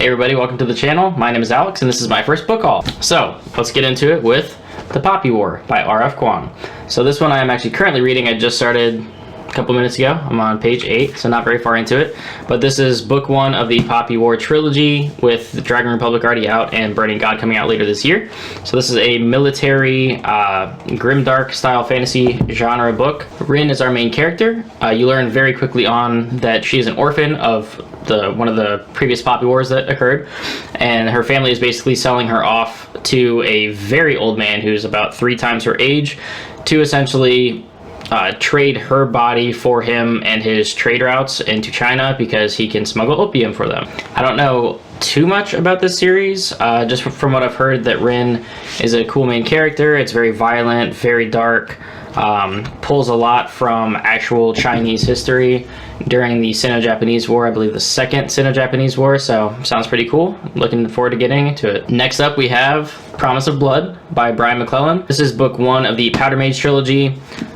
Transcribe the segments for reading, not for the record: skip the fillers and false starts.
Hey everybody, welcome to the channel. My name is Alex and this is my first book haul. So let's get into it with The Poppy War by R.F. Kuang. So this one I am actually currently reading. I just started a couple minutes ago. I'm on page 8, so not very far into it. But this is book 1 of the Poppy War trilogy, with the Dragon Republic already out and Burning God coming out later this year. So this is a military, grimdark style fantasy genre book. Rin is our main character. You learn very quickly on that she is an orphan of one of the previous Poppy Wars that occurred, and her family is basically selling her off to a very old man who's about 3 times her age to essentially trade her body for him and his trade routes into China because he can smuggle opium for them. I don't know too much about this series, just from what I've heard that Rin is a cool main character. It's very violent, very dark, pulls a lot from actual Chinese history during the Sino-Japanese War, I believe the second Sino-Japanese War, so sounds pretty cool. Looking forward to getting into it. Next up we have Promise of Blood by Brian McClellan. This is book 1 of the Powder Mage trilogy.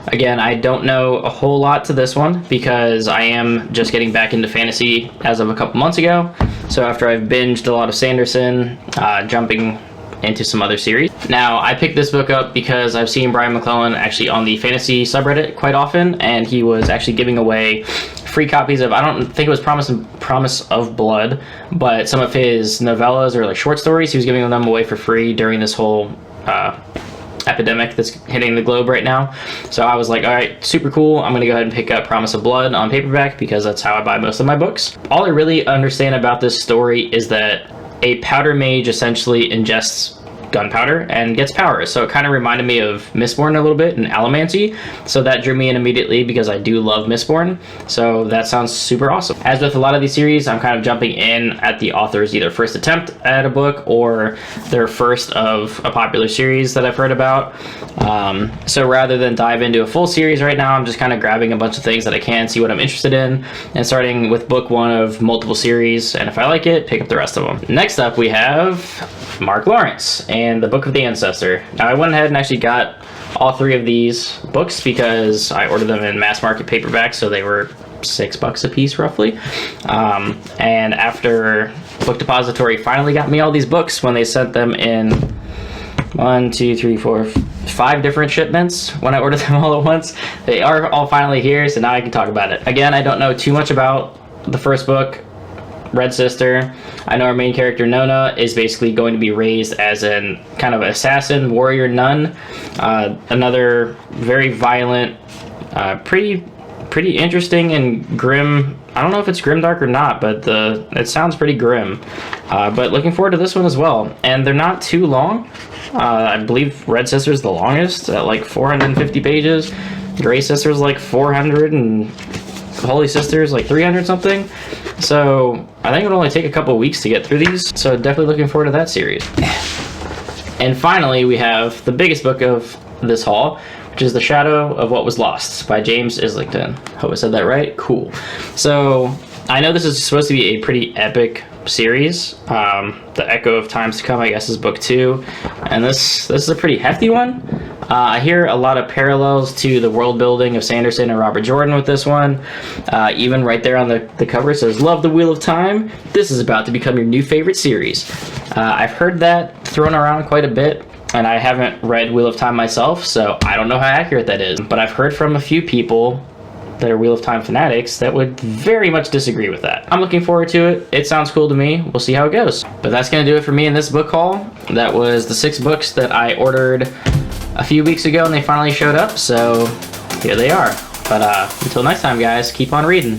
Again, I don't know a whole lot to this one because I am just getting back into fantasy as of a couple months ago. So after I've binged a lot of Sanderson, jumping into some other series. Now, I picked this book up because I've seen Brian McClellan actually on the fantasy subreddit quite often, and he was actually giving away free copies of, I don't think it was Promise of Blood, but some of his novellas or like short stories. He was giving them away for free during this whole epidemic that's hitting the globe right now. So I was like, all right, super cool. I'm gonna go ahead and pick up Promise of Blood on paperback because that's how I buy most of my books. All I really understand about this story is that a powder mage essentially ingests gunpowder and gets powers. So it kind of reminded me of Mistborn a little bit and Allomancy. So that drew me in immediately because I do love Mistborn. So that sounds super awesome. As with a lot of these series, I'm kind of jumping in at the author's either first attempt at a book or their first of a popular series that I've heard about. So rather than dive into a full series right now, I'm just kind of grabbing a bunch of things that I can, see what I'm interested in, and starting with book 1 of multiple series. And if I like it, pick up the rest of them. Next up, we have Mark Lawrence and the Book of the Ancestor. Now, I went ahead and actually got all 3 of these books because I ordered them in mass market paperback, so they were $6 a piece roughly. And after Book Depository finally got me all these books when they sent them in 1, 2, 3, 4, 5 different shipments when I ordered them all at once, they are all finally here, so now I can talk about it. Again, I don't know too much about the first book, Red Sister. I know our main character Nona is basically going to be raised as an kind of assassin, warrior nun. Another very violent, pretty interesting and grim. I don't know if it's grimdark or not, but it sounds pretty grim. But looking forward to this one as well. And they're not too long. I believe Red Sister's the longest at like 450 pages. Gray Sister's like 400 and Holy Sister's like 300 something. So I think it would only take a couple of weeks to get through these. So definitely looking forward to that series. And finally, we have the biggest book of this haul, which is The Shadow of What Was Lost by James Islington. Hope I said that right. Cool. So I know this is supposed to be a pretty epic series. The Echo of Times to Come, I guess, is book 2, and this is a pretty hefty one. I hear a lot of parallels to the world building of Sanderson and Robert Jordan with this one. Even right there on the cover it says, "Love the Wheel of Time. This is about to become your new favorite series." I've heard that thrown around quite a bit, and I haven't read Wheel of Time myself, so I don't know how accurate that is. But I've heard from a few people that are Wheel of Time fanatics that would very much disagree with that. I'm looking forward to it. It sounds cool to me. We'll see how it goes. But that's gonna do it for me in this book haul. That was the 6 books that I ordered a few weeks ago and they finally showed up, so here they are. But until next time, guys, keep on reading.